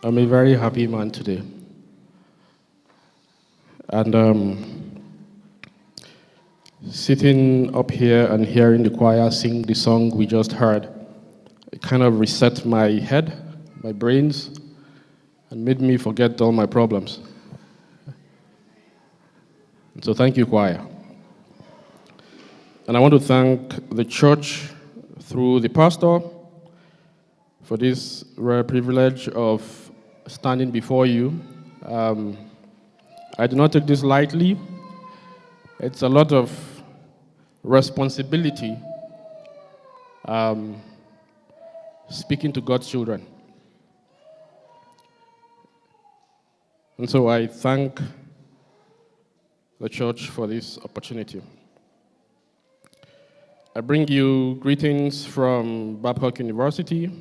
I'm a very happy man today. And sitting up here and hearing the choir sing the song we just heard, it kind of reset my head, my brains, and made me forget all my problems. And so thank you, choir. And I want to thank the church through the pastor for this rare privilege of standing before you. I do not take this lightly. It's a lot of responsibility speaking to God's children. And so I thank the church for this opportunity. I bring you greetings from Babcock University.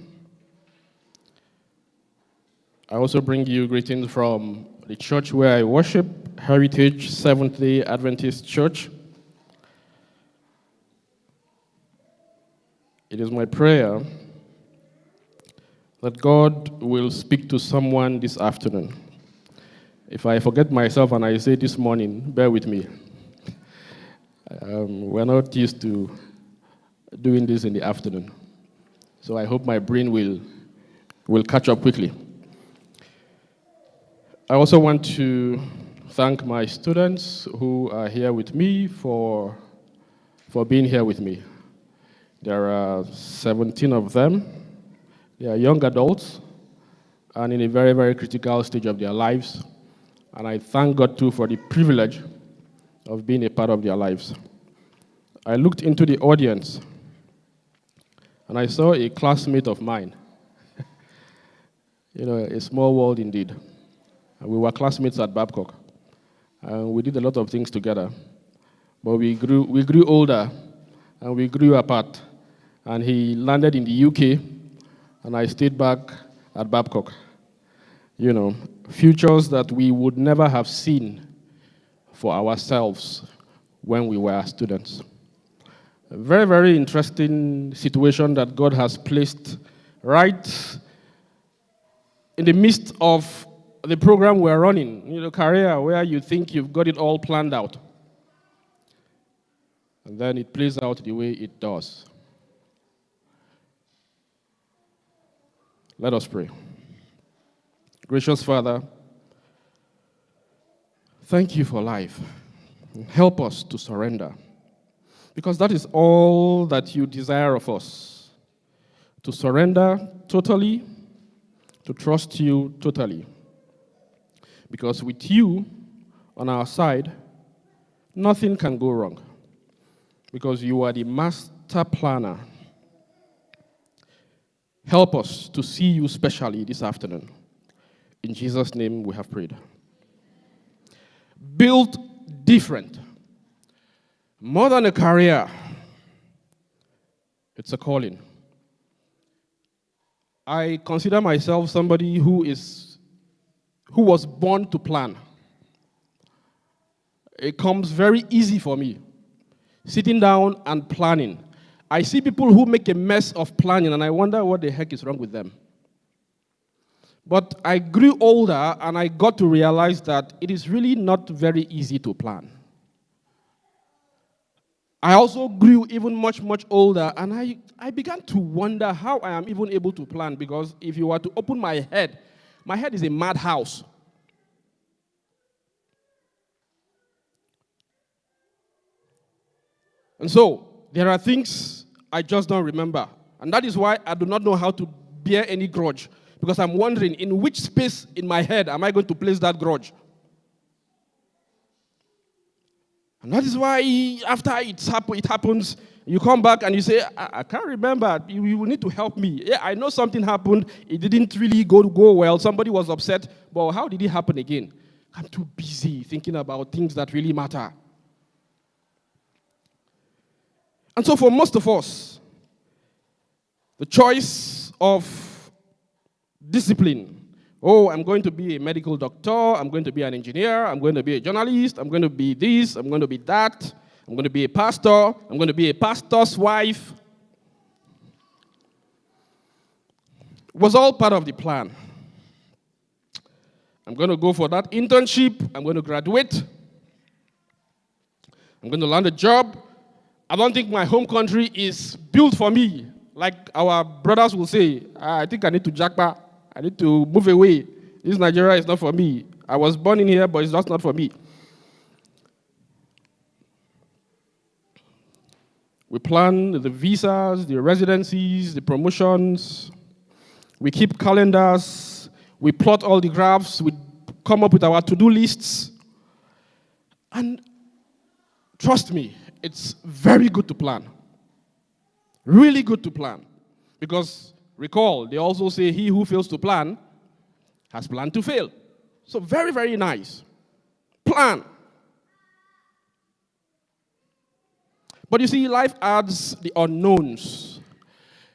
I also bring you greetings from the church where I worship, Heritage Seventh-day Adventist Church. It is my prayer that God will speak to someone this afternoon. If I forget myself and I say this morning, bear with me. We're not used to doing this in the afternoon. So I hope my brain will catch up quickly. I also want to thank my students who are here with me for being here with me. There are 17 of them. They are young adults and in a very, very critical stage of their lives. And I thank God, too, for the privilege of being a part of their lives. I looked into the audience, and I saw a classmate of mine. A small world indeed. And we were classmates at Babcock. And we did a lot of things together. But we grew older, and we grew apart. And he landed in the UK, and I stayed back at Babcock. Futures that we would never have seen for ourselves when we were students. A very, very interesting situation that God has placed right in the midst of the program we're running, career where you think you've got it all planned out. And then it plays out the way it does. Let us pray. Gracious Father, thank you for life. Help us to surrender, because that is all that you desire of us, to surrender totally, to trust you totally. Because with you on our side, nothing can go wrong, because you are the master planner. Help us to see you specially this afternoon. In Jesus' name we have prayed. Built different. More than a career, it's a calling. I consider myself somebody who was born to plan. It comes very easy for me, sitting down and planning. I see people who make a mess of planning, and I wonder what the heck is wrong with them. But I grew older, and I got to realize that it is really not very easy to plan. I also grew even much, much older, and I began to wonder how I am even able to plan, because if you were to open my head is a madhouse. And so, there are things I just don't remember. And that is why I do not know how to bear any grudge, because I'm wondering in which space in my head am I going to place that grudge. And that is why after it happens, you come back and you say, I can't remember. You will need to help me. Yeah, I know something happened. It didn't really go well. Somebody was upset. But how did it happen again? I'm too busy thinking about things that really matter. And so for most of us, the choice of discipline. I'm going to be a medical doctor, I'm going to be an engineer, I'm going to be a journalist, I'm going to be this, I'm going to be that, I'm going to be a pastor, I'm going to be a pastor's wife. It was all part of the plan. I'm going to go for that internship. I'm going to graduate. I'm going to land a job. I don't think my home country is built for me. Like our brothers will say, I think I need to jackpot. I need to move away. This Nigeria is not for me. I was born in here, but it's just not for me. We plan the visas, the residencies, the promotions. We keep calendars. We plot all the graphs. We come up with our to-do lists. And trust me, it's very good to plan. Really good to plan. Because, recall, they also say he who fails to plan has planned to fail. So very, very nice. Plan. But you see, life adds the unknowns.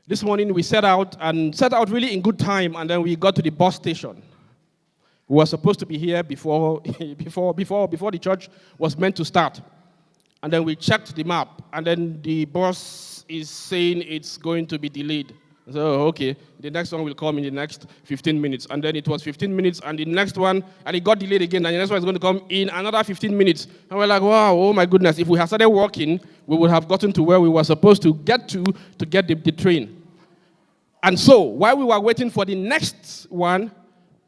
This morning we set out really in good time, and then we got to the bus station. We were supposed to be here before the church was meant to start. And then we checked the map, and then the bus is saying it's going to be delayed. So, okay, the next one will come in the next 15 minutes. And then it was 15 minutes, and the next one, and it got delayed again, and the next one is going to come in another 15 minutes. And we're like, wow, oh my goodness, if we had started walking, we would have gotten to where we were supposed to get the train. And so, while we were waiting for the next one,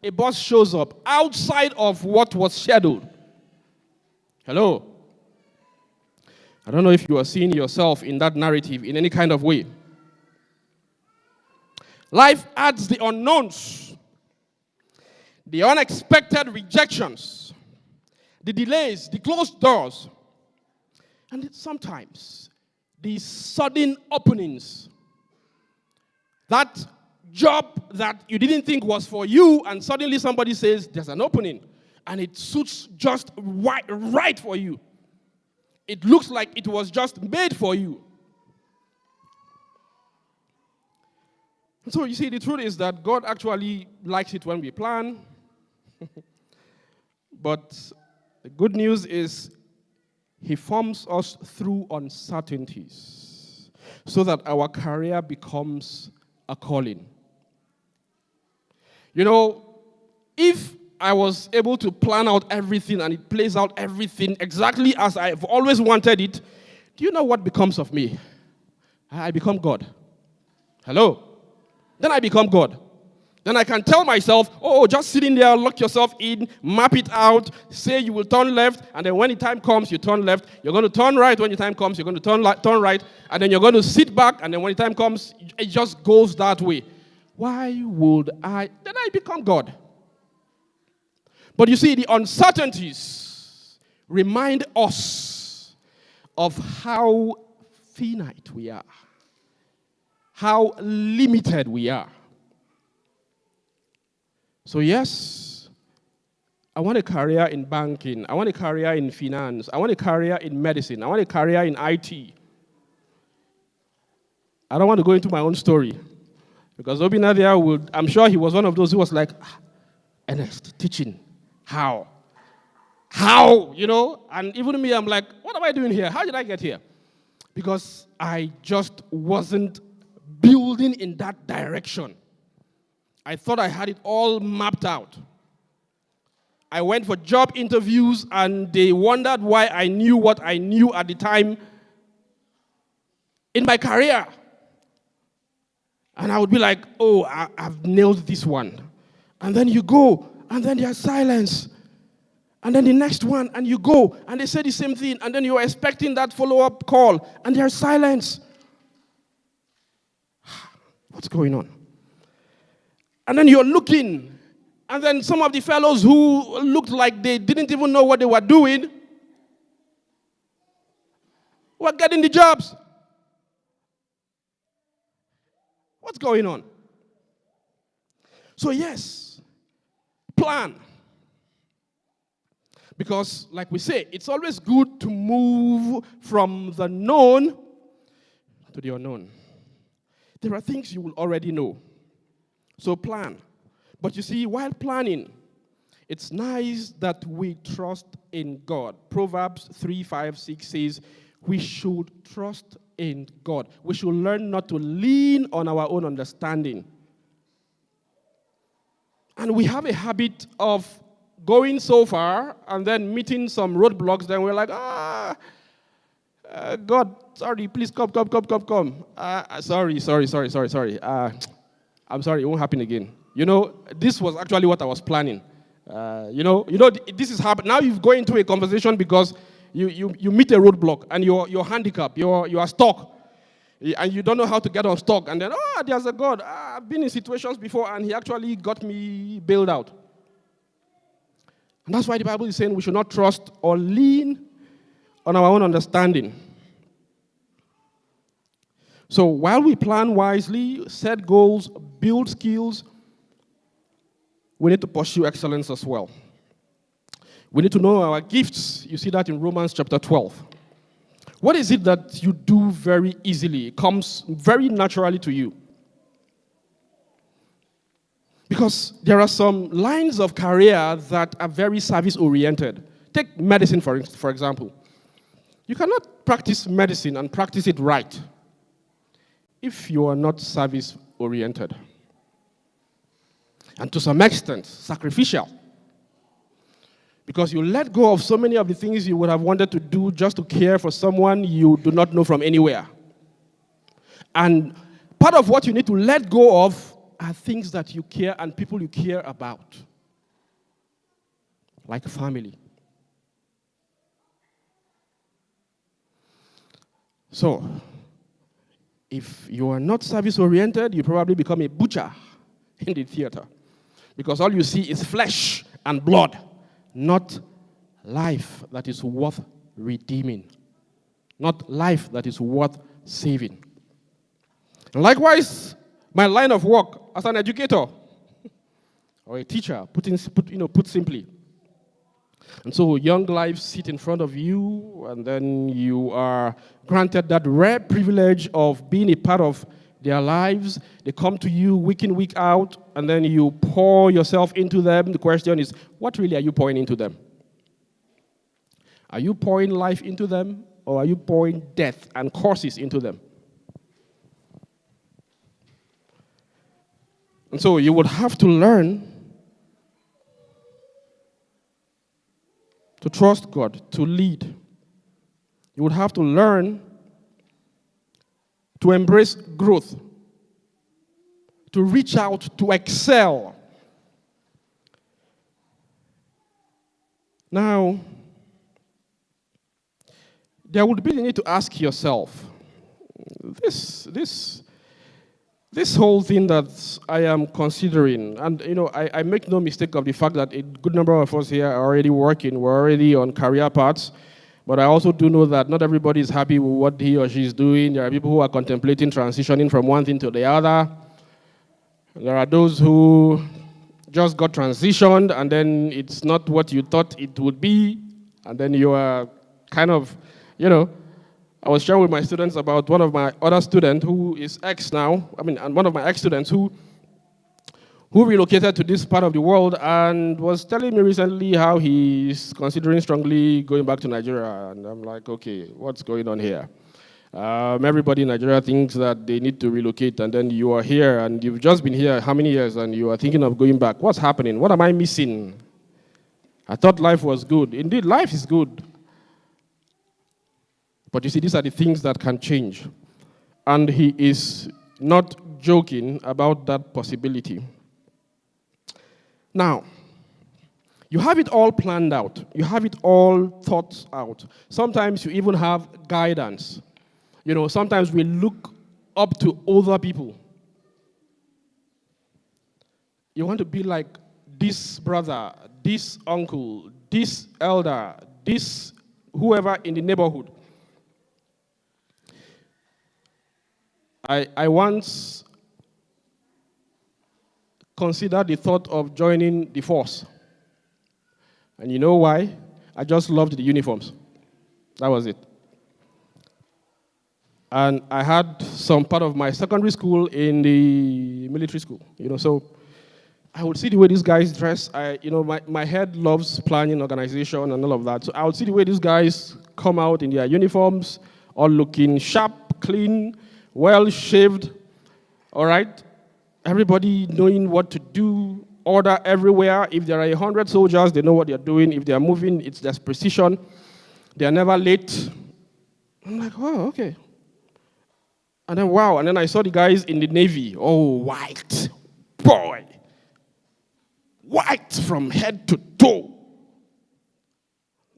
a bus shows up outside of what was scheduled. Hello? I don't know if you are seeing yourself in that narrative in any kind of way. Life adds the unknowns, the unexpected rejections, the delays, the closed doors, and sometimes the sudden openings. That job that you didn't think was for you, and suddenly somebody says there's an opening, and it suits just right for you. It looks like it was just made for you. So you see, the truth is that God actually likes it when we plan. But the good news is He forms us through uncertainties so that our career becomes a calling. You know, if I was able to plan out everything and it plays out everything exactly as I've always wanted it, do you know what becomes of me? I become God. Hello? Then I become God. Then I can tell myself, oh, just sit in there, lock yourself in, map it out, say you will turn left, and then when the time comes, you turn left. You're going to turn right when the time comes, you're going to turn right, and then you're going to sit back, and then when the time comes, it just goes that way. Why would I? Then I become God. But you see, the uncertainties remind us of how finite we are, how limited we are. So yes, I want a career in banking. I want a career in finance. I want a career in medicine. I want a career in IT. I don't want to go into my own story. Because Obinadia would, I'm sure he was one of those who was like, Ernest, teaching. How? You know? And even me, I'm like, what am I doing here? How did I get here? Because I just wasn't building in that direction. I thought I had it all mapped out. I went for job interviews and they wondered why I knew what I knew at the time in my career. And I would be like, oh, I've nailed this one. And then you go, and then there's silence. And then the next one, and you go, and they say the same thing, and then you're expecting that follow-up call, and there's silence. What's going on? And then you're looking, and then some of the fellows who looked like they didn't even know what they were doing were getting the jobs. What's going on? So yes, plan. Because, like we say, it's always good to move from the known to the unknown. There are things you will already know. So plan. But you see, while planning, it's nice that we trust in God. Proverbs 3:5-6 says, we should trust in God. We should learn not to lean on our own understanding. And we have a habit of going so far and then meeting some roadblocks, then we're like, God, sorry, please come. Sorry. I'm sorry, it won't happen again. This was actually what I was planning. This is happening. Now you've gone into a conversation because you meet a roadblock and you're handicapped, you are stuck. And you don't know how to get unstuck. And then, there's a God. I've been in situations before and he actually got me bailed out. And that's why the Bible is saying we should not trust or lean on our own understanding. So while we plan wisely, set goals, build skills, we need to pursue excellence as well. We need to know our gifts. You see that in Romans chapter 12. What is it that you do very easily? It comes very naturally to you. Because there are some lines of career that are very service-oriented. Take medicine, for example. You cannot practice medicine and practice it right if you are not service-oriented. And to some extent, sacrificial. Because you let go of so many of the things you would have wanted to do just to care for someone you do not know from anywhere. And part of what you need to let go of are things that you care and people you care about. Like family. So, if you are not service-oriented, you probably become a butcher in the theater. Because all you see is flesh and blood, not life that is worth redeeming, not life that is worth saving. And likewise, my line of work as an educator or a teacher, put simply. And so young lives sit in front of you, and then you are granted that rare privilege of being a part of their lives. They come to you week in, week out, and then you pour yourself into them. The question is, what really are you pouring into them? Are you pouring life into them, or are you pouring death and curses into them? And so you would have to learn to trust God, to lead. You would have to learn to embrace growth, to reach out, to excel. Now, there would be the need to ask yourself, this whole thing that I am considering, and I make no mistake of the fact that a good number of us here are already working, we're already on career paths, but I also do know that not everybody is happy with what he or she is doing. There are people who are contemplating transitioning from one thing to the other. There are those who just got transitioned, and then it's not what you thought it would be, and then you are kind of, I was sharing with my students about one of my other students who is and one of my ex-students who relocated to this part of the world and was telling me recently how he's considering strongly going back to Nigeria. And I'm like, okay, what's going on here? Everybody in Nigeria thinks that they need to relocate, and then you are here, and you've just been here how many years, and you are thinking of going back. What's happening? What am I missing? I thought life was good. Indeed, life is good. But you see, these are the things that can change. And he is not joking about that possibility. Now, you have it all planned out. You have it all thought out. Sometimes you even have guidance. Sometimes we look up to other people. You want to be like this brother, this uncle, this elder, this whoever in the neighborhood. I once considered the thought of joining the force. And you know why? I just loved the uniforms. That was it. And I had some part of my secondary school in the military school, so I would see the way these guys dress. My head loves planning, organization, and all of that. So I would see the way these guys come out in their uniforms, all looking sharp, clean, well-shaved, all right? Everybody knowing what to do, order everywhere. If there are 100 soldiers, they know what they're doing. If they're moving, there's precision. They're never late. I'm like, oh, okay. And then, wow. And then I saw the guys in the Navy. Oh, white. Boy. White from head to toe.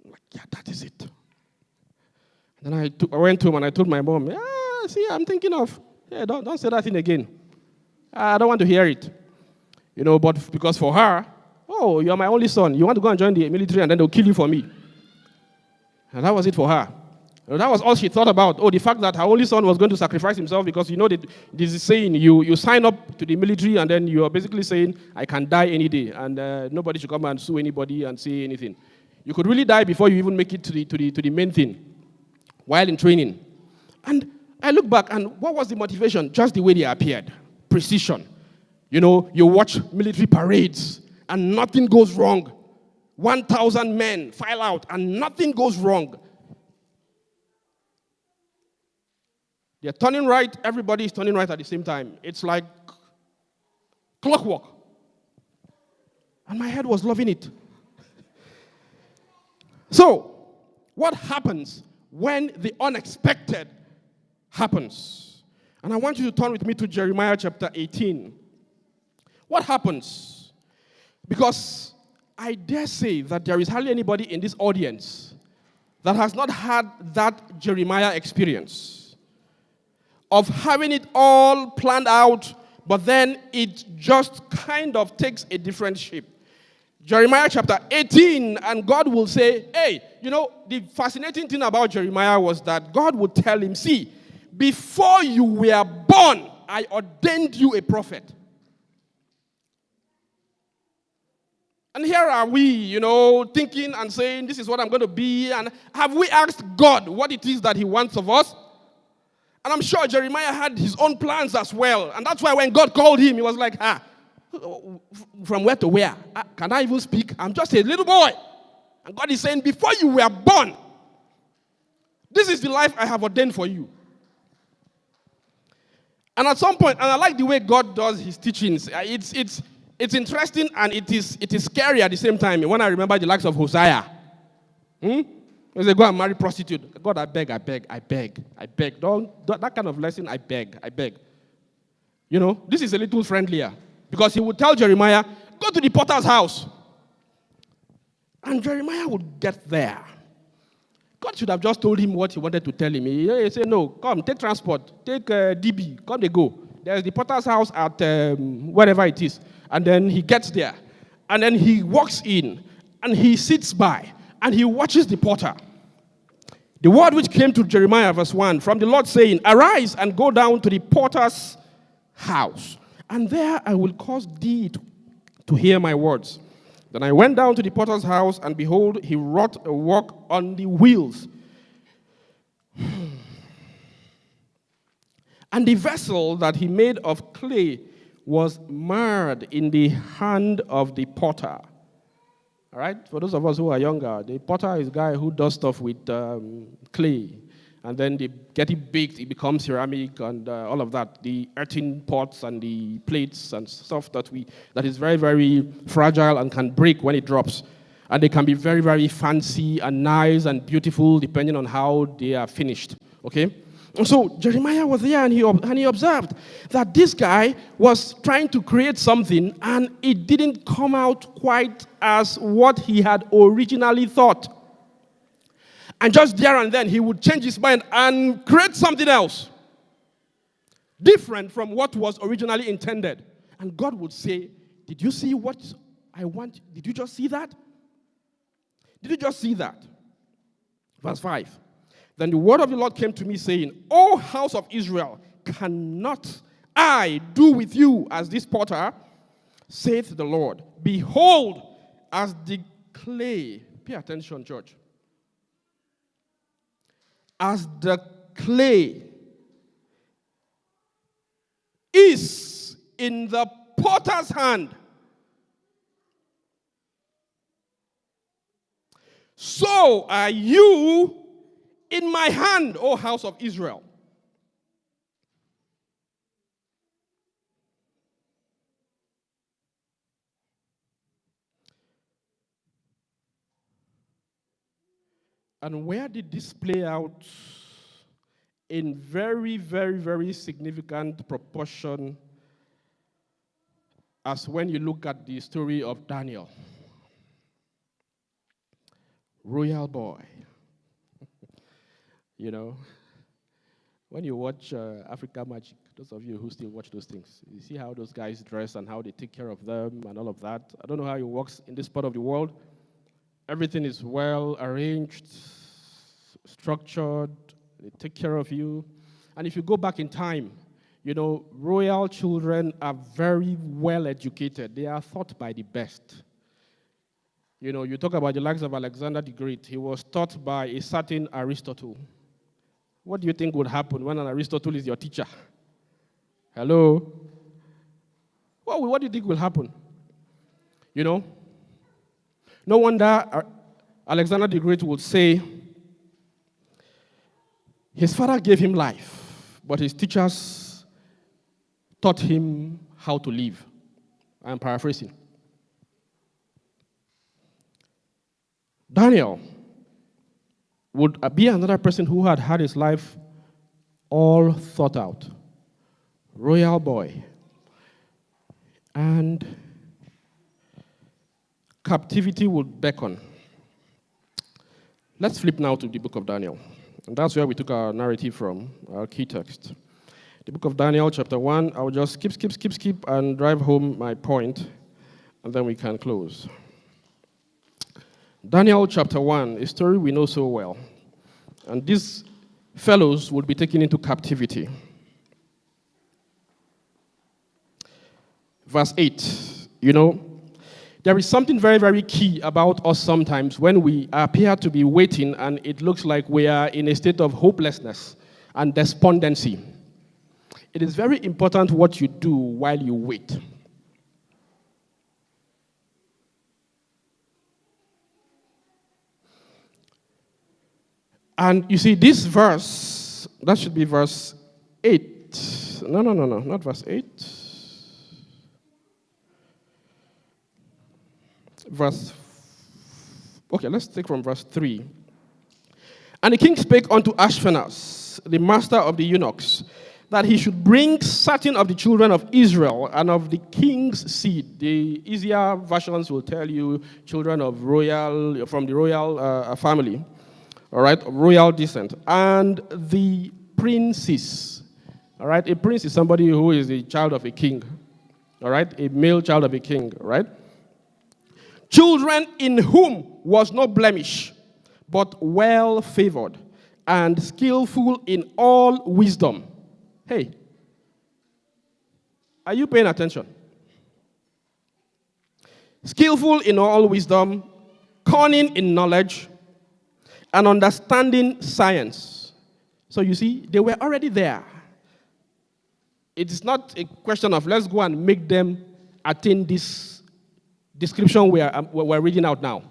I'm like, yeah, that is it. And then I went home and I told my mom, yeah, see, I'm thinking of, yeah, don't say that thing again. I don't want to hear it. But because for her, oh, you're my only son. You want to go and join the military and then they'll kill you for me. And that was it for her. That was all she thought about. Oh, the fact that her only son was going to sacrifice himself because, this is saying you sign up to the military and then you are basically saying, I can die any day and nobody should come and sue anybody and say anything. You could really die before you even make it to the main thing while in training. And I look back and what was the motivation? Just the way they appeared. Precision. You watch military parades and nothing goes wrong. 1,000 men file out and nothing goes wrong. They're turning right, everybody is turning right at the same time. It's like clockwork. And my head was loving it. So, what happens when the unexpected happens? And I want you to turn with me to Jeremiah chapter 18. What happens? Because I dare say that there is hardly anybody in this audience that has not had that Jeremiah experience of having it all planned out, but then it just kind of takes a different shape. Jeremiah chapter 18, and God will say, hey, the fascinating thing about Jeremiah was that God would tell him, see, before you were born, I ordained you a prophet. And here are we, thinking and saying, this is what I'm going to be. And have we asked God what it is that he wants of us? And I'm sure Jeremiah had his own plans as well. And that's why when God called him, he was like, from where to where? Can I even speak? I'm just a little boy. And God is saying, before you were born, this is the life I have ordained for you. And at some point, and I like the way God does his teachings. It's interesting and it is scary at the same time. When I remember the likes of Hosea. They say, go and marry prostitute. God, I beg. Don't that kind of lesson, I beg. This is a little friendlier. Because he would tell Jeremiah, go to the potter's house. And Jeremiah would get there. God should have just told him what he wanted to tell him. He said, no, come, take transport. Take DB. Come, they go. There's the potter's house at wherever it is. And then he gets there. And then he walks in. And he sits by. And he watches the potter. The word which came to Jeremiah, verse 1, from the Lord saying, arise and go down to the potter's house. And there I will cause thee to hear my words. Then I went down to the potter's house, and behold, he wrought a work on the wheels. And the vessel that he made of clay was marred in the hand of the potter. All right? For those of us who are younger, the potter is a guy who does stuff with clay. And then they get it baked, it becomes ceramic and all of that. The earthen pots and the plates and stuff that is very, very fragile and can break when it drops. And they can be very, very fancy and nice and beautiful depending on how they are finished. Okay? And so Jeremiah was there and he observed that this guy was trying to create something and it didn't come out quite as what he had originally thought. And just there and then he would change his mind and create something else different from what was originally intended. And God would say, did you see what I want? Did you just see that? Did you just see that? Verse 5. Then the word of the Lord came to me saying, O house of Israel, cannot I do with you as this potter, saith the Lord. Behold, as the clay, pay attention, church. As the clay is in the potter's hand, so are you in my hand, O house of Israel. And where did this play out in very, very, very significant proportion as when you look at the story of Daniel. Royal boy. You know, when you watch Africa Magic, those of you who still watch those things, you see how those guys dress and how they take care of them and all of that. I don't know how it works in this part of the world. Everything is well arranged, structured, they take care of you. And if you go back in time, you know, royal children are very well educated. They are taught by the best. You know, you talk about the likes of Alexander the Great. He was taught by a certain Aristotle. What do you think would happen when an Aristotle is your teacher? Hello? What do you think will happen? You know? No wonder Alexander the Great would say, his father gave him life, but his teachers taught him how to live. I'm paraphrasing. Daniel would be another person who had had his life all thought out. Royal boy. And captivity would beckon. Let's flip now to the book of Daniel. And that's where we took our narrative from, our key text. The book of Daniel, chapter 1. I'll just skip, and drive home my point, and then we can close. Daniel chapter 1, a story we know so well. And these fellows would be taken into captivity. Verse 8, you know, there is something very, very key about us sometimes when we appear to be waiting and it looks like we are in a state of hopelessness and despondency. It is very important what you do while you wait. And you see, this verse, that should be verse 8. No, not verse 8. Let's take from verse 3. And the king spake unto Ashpenaz, the master of the eunuchs, that he should bring certain of the children of Israel and of the king's seed. The easier versions will tell you children of from the royal family. All right, royal descent. And the princes. All right, a prince is somebody who is a child of a king. All right, a male child of a king. All right. Children in whom was no blemish, but well favored and skillful in all wisdom. Hey, are you paying attention? Skillful in all wisdom, cunning in knowledge, and understanding science. So you see, they were already there. It is not a question of let's go and make them attain this description we're reading out now.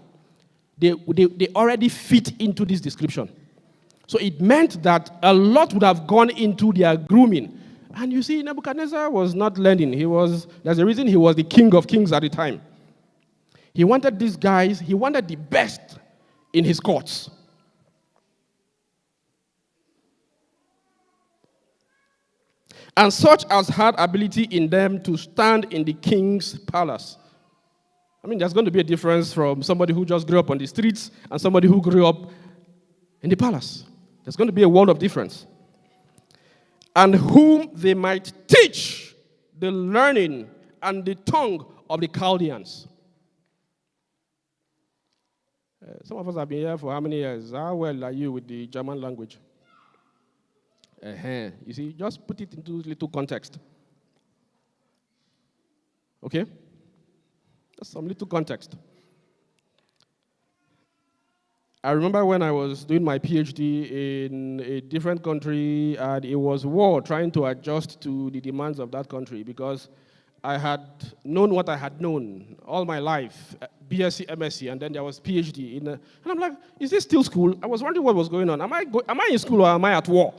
They already fit into this description. So it meant that a lot would have gone into their grooming. And you see, Nebuchadnezzar was not learning. There's a reason he was the king of kings at the time. He wanted these guys, he wanted the best in his courts. And such as had ability in them to stand in the king's palace. I mean, there's going to be a difference from somebody who just grew up on the streets and somebody who grew up in the palace. There's going to be a world of difference. And whom they might teach the learning and the tongue of the Chaldeans. Some of us have been here for how many years? How well are you with the German language? You see, just put it into little context. Okay? Just some little context. I remember when I was doing my PhD in a different country, and it was war trying to adjust to the demands of that country because I had known what I had known all my life, BSc, MSc, and then there was PhD. And I'm like, is this still school? I was wondering what was going on. Am I in school or am I at war?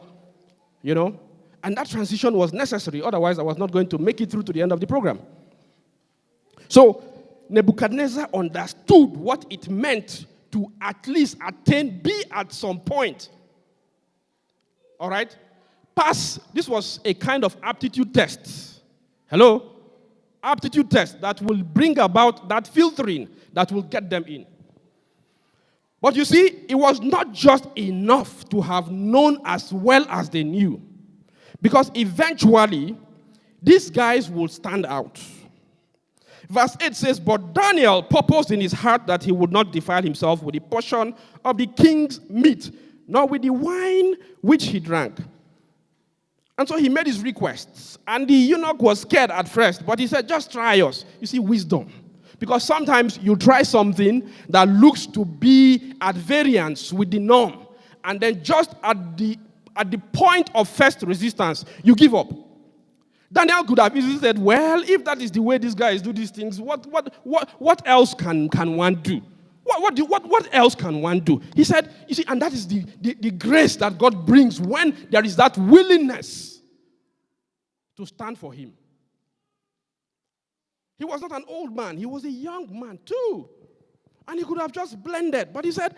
You know? And that transition was necessary. Otherwise, I was not going to make it through to the end of the program. So Nebuchadnezzar understood what it meant to at least be at some point. All right? Pass. This was a kind of aptitude test. Hello? Aptitude test that will bring about that filtering that will get them in. But you see, it was not just enough to have known as well as they knew. Because eventually, these guys will stand out. Verse 8 says, "But Daniel purposed in his heart that he would not defile himself with the portion of the king's meat, nor with the wine which he drank." And so he made his requests. And the eunuch was scared at first, but he said, "Just try us." You see, wisdom. Because sometimes you try something that looks to be at variance with the norm, and then just at the point of first resistance, you give up. Daniel could have easily said, "Well, if that is the way these guys do these things, what else can one do? What else can one do?" He said, you see, and that is the grace that God brings when there is that willingness to stand for him. He was not an old man. He was a young man too. And he could have just blended. But he said,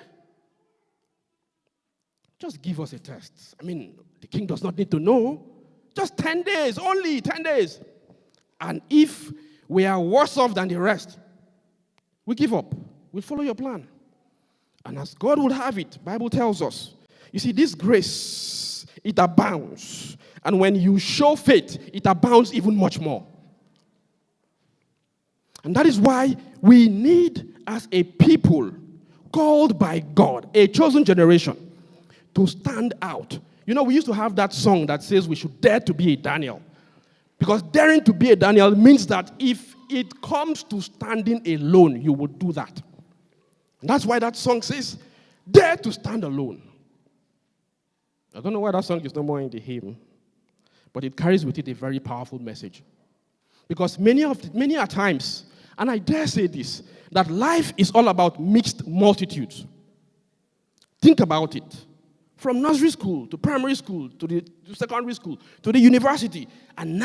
"Just give us a test. I mean, the king does not need to know. Just 10 days, only 10 days. And if we are worse off than the rest, we give up. We'll follow your plan." And as God would have it, Bible tells us, you see, this grace, it abounds. And when you show faith, it abounds even much more. And that is why we need, as a people called by God, a chosen generation, to stand out. You know, we used to have that song that says we should dare to be a Daniel. Because daring to be a Daniel means that if it comes to standing alone, you will do that. And that's why that song says, "Dare to stand alone." I don't know why that song is no more in the hymn, but it carries with it a very powerful message. Because many a times, and I dare say this, that life is all about mixed multitudes. Think about it. From nursery school to primary school to secondary school to the university. And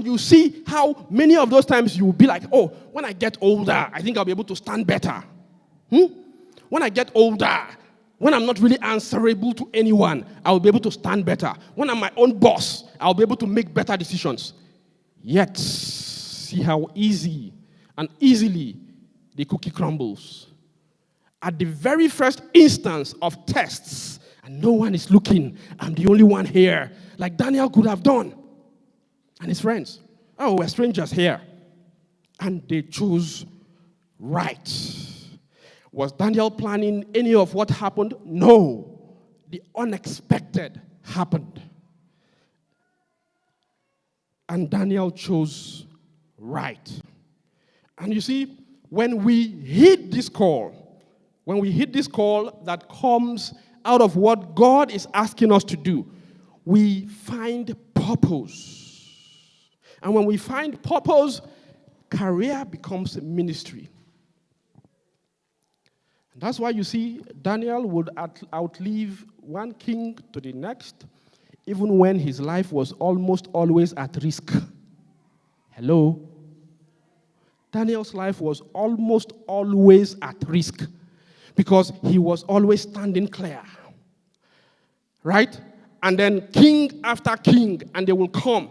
you see how many of those times you will be like, "Oh, when I get older, I think I'll be able to stand better. When I get older, when I'm not really answerable to anyone, I'll be able to stand better. When I'm my own boss, I'll be able to make better decisions." Yet, see how easy and easily the cookie crumbles. At the very first instance of tests, and no one is looking, I'm the only one here, like Daniel could have done. And his friends, "Oh, we're strangers here." And they chose right. Was Daniel planning any of what happened? No. The unexpected happened. And Daniel chose right. And you see, when we heed this call that comes out of what God is asking us to do, we find purpose. And when we find purpose, career becomes ministry. And that's why you see Daniel would outlive one king to the next, even when his life was almost always at risk. Hello? Daniel's life was almost always at risk, because he was always standing clear. Right? And then king after king, and they will come.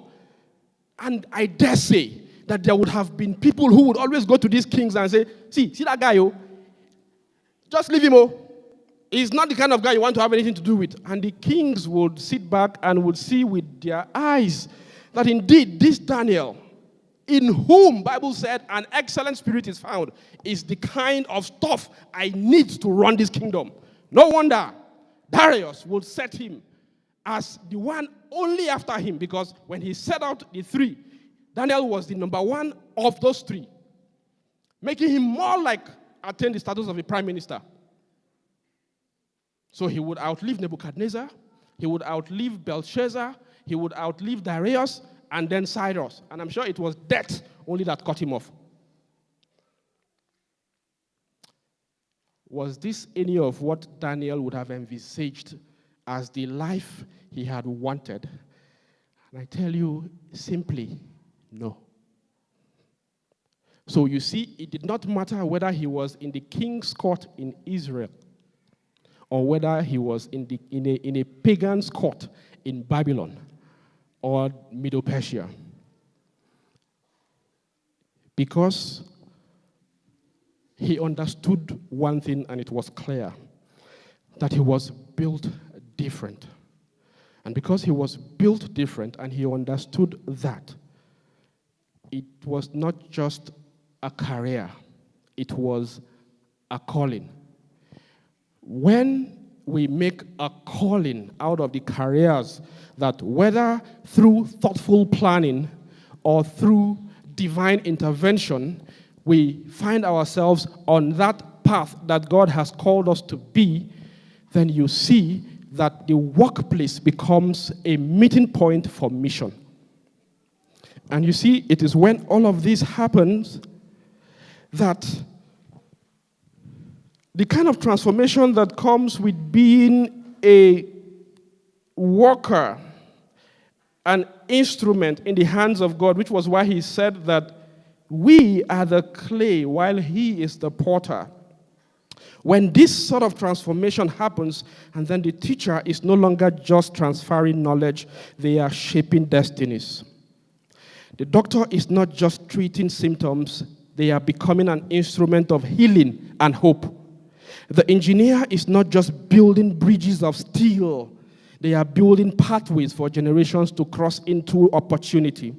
And I dare say that there would have been people who would always go to these kings and say, see that guy, oh, just leave him, oh. He's not the kind of guy you want to have anything to do with. And the kings would sit back and would see with their eyes that indeed this Daniel, in whom, Bible said, an excellent spirit is found, is the kind of stuff I need to run this kingdom. No wonder Darius would set him as the one only after him, because when he set out the three, Daniel was the number one of those three, making him more like attain the status of a prime minister. So he would outlive Nebuchadnezzar, he would outlive Belshazzar, he would outlive Darius, and then Cyrus. And I'm sure it was death only that cut him off. Was this any of what Daniel would have envisaged as the life he had wanted? And I tell you simply, no. So you see, it did not matter whether he was in the king's court in Israel or whether he was in a pagan's court in Babylon or Middle Persia. Because he understood one thing, and it was clear, that he was built different. And because he was built different and he understood that, it was not just a career, it was a calling. When we make a calling out of the careers that, whether through thoughtful planning or through divine intervention, we find ourselves on that path that God has called us to be, then you see that the workplace becomes a meeting point for mission. And you see, it is when all of this happens that the kind of transformation that comes with being a worker, an instrument in the hands of God, which was why he said that we are the clay while he is the potter. When this sort of transformation happens, and then the teacher is no longer just transferring knowledge, they are shaping destinies. The doctor is not just treating symptoms, they are becoming an instrument of healing and hope. The engineer is not just building bridges of steel, they are building pathways for generations to cross into opportunity.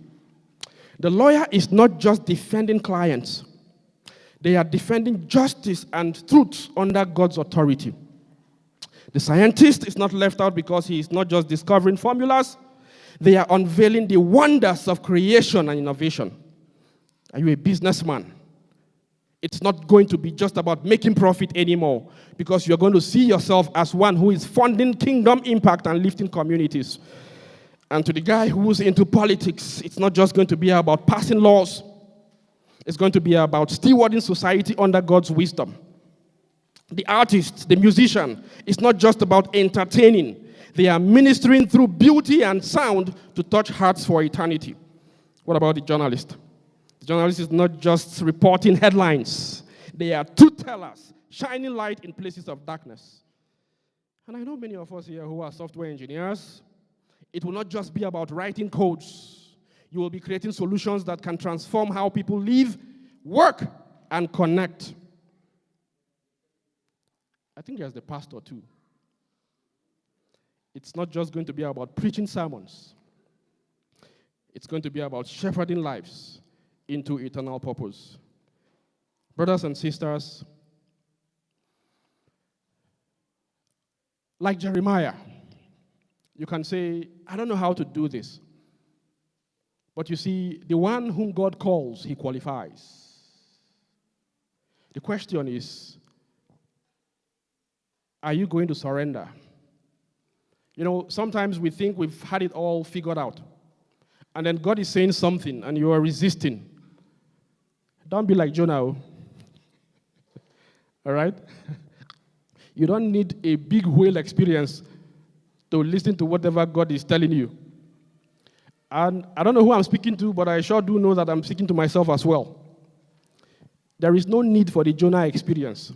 The lawyer is not just defending clients, they are defending justice and truth under God's authority. The scientist is not left out because he is not just discovering formulas, they are unveiling the wonders of creation and innovation. Are you a businessman? It's not going to be just about making profit anymore, because you're going to see yourself as one who is funding kingdom impact and lifting communities. And to the guy who's into politics, it's not just going to be about passing laws. It's going to be about stewarding society under God's wisdom. The artist, the musician, is not just about entertaining. They are ministering through beauty and sound to touch hearts for eternity. What about the journalist? The journalist is not just reporting headlines. They are truth tellers, shining light in places of darkness. And I know many of us here who are software engineers. It will not just be about writing codes. You will be creating solutions that can transform how people live, work, and connect. I think there's the pastor too. It's not just going to be about preaching sermons. It's going to be about shepherding lives into eternal purpose. Brothers and sisters, like Jeremiah, you can say, I don't know how to do this. But you see, the one whom God calls, he qualifies. The question is, are you going to surrender? You know, sometimes we think we've had it all figured out. And then God is saying something, and you are resisting. Don't be like Jonah. All right? You don't need a big whale experience to listen to whatever God is telling you. And I don't know who I'm speaking to, but I sure do know that I'm speaking to myself as well. There is no need for the Jonah experience,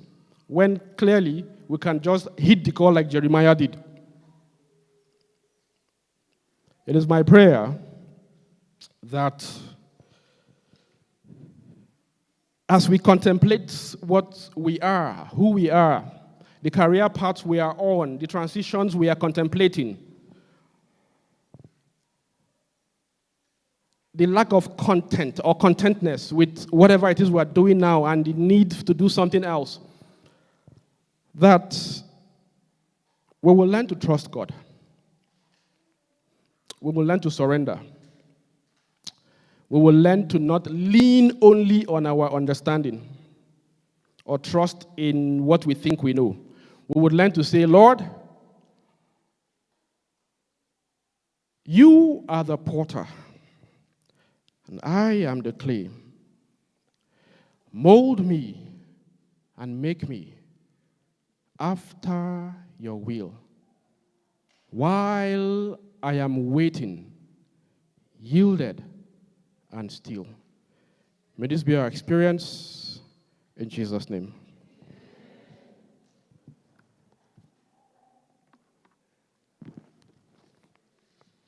when clearly we can just hit the call like Jeremiah did. It is my prayer that as we contemplate what we are, who we are, the career paths we are on, the transitions we are contemplating, the lack of content or contentness with whatever it is we're doing now and the need to do something else, that we will learn to trust God. We will learn to surrender. We will learn to not lean only on our understanding or trust in what we think we know. We would learn to say, Lord, you are the potter, and I am the clay. Mold me and make me after your will. While I am waiting, yielded and still. May this be our experience in Jesus' name.